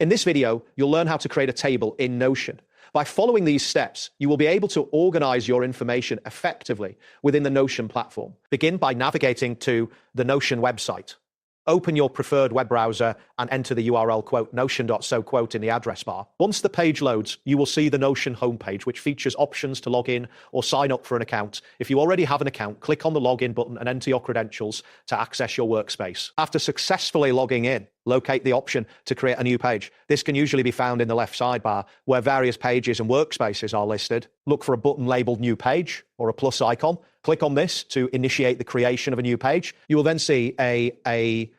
In this video, you'll learn how to create a table in Notion. By following these steps, you will be able to organize your information effectively within the Notion platform. Begin by navigating to the Notion website. Open your preferred web browser and enter the URL notion.so in the address bar. Once the page loads, you will see the Notion homepage, which features options to log in or sign up for an account. If you already have an account, click on the login button and enter your credentials to access your workspace. After successfully logging in, locate the option to create a new page. This can usually be found in the left sidebar, where various pages and workspaces are listed. Look for a button labeled New Page or a plus icon. Click on this to initiate the creation of a new page. You will then see a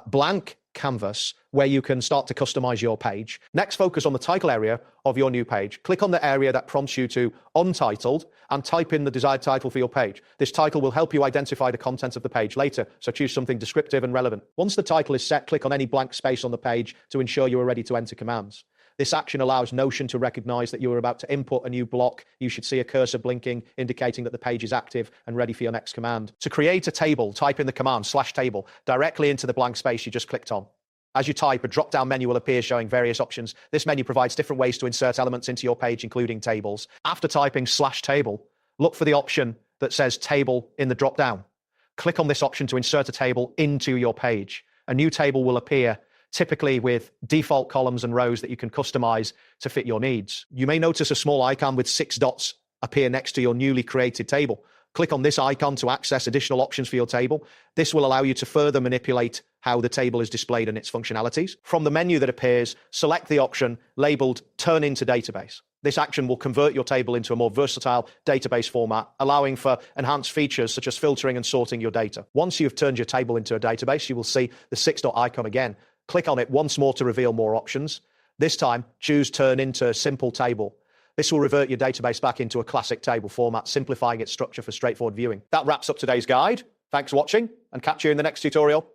blank canvas where you can start to customize your page. Next, focus on the title area of your new page. Click on the area that prompts you to Untitled and type in the desired title for your page. This title will help you identify the content of the page later, so choose something descriptive and relevant. Once the title is set, click on any blank space on the page to ensure you are ready to enter commands. This action allows Notion to recognize that you are about to input a new block. You should see a cursor blinking, indicating that the page is active and ready for your next command. To create a table, type in the command /table directly into the blank space you just clicked on. As you type, a drop-down menu will appear showing various options. This menu provides different ways to insert elements into your page, including tables. After typing /table, look for the option that says table in the drop-down. Click on this option to insert a table into your page. A new table will appear, typically with default columns and rows that you can customize to fit your needs. You may notice a small icon with 6 dots appear next to your newly created table. Click on this icon to access additional options for your table. This will allow you to further manipulate how the table is displayed and its functionalities. From the menu that appears, select the option labeled Turn into Database. This action will convert your table into a more versatile database format, allowing for enhanced features such as filtering and sorting your data. Once you've turned your table into a database, you will see the 6-dot icon again. Click on it once more to reveal more options. This time, choose Turn into Simple Table. This will revert your database back into a classic table format, simplifying its structure for straightforward viewing. That wraps up today's guide. Thanks for watching, and catch you in the next tutorial.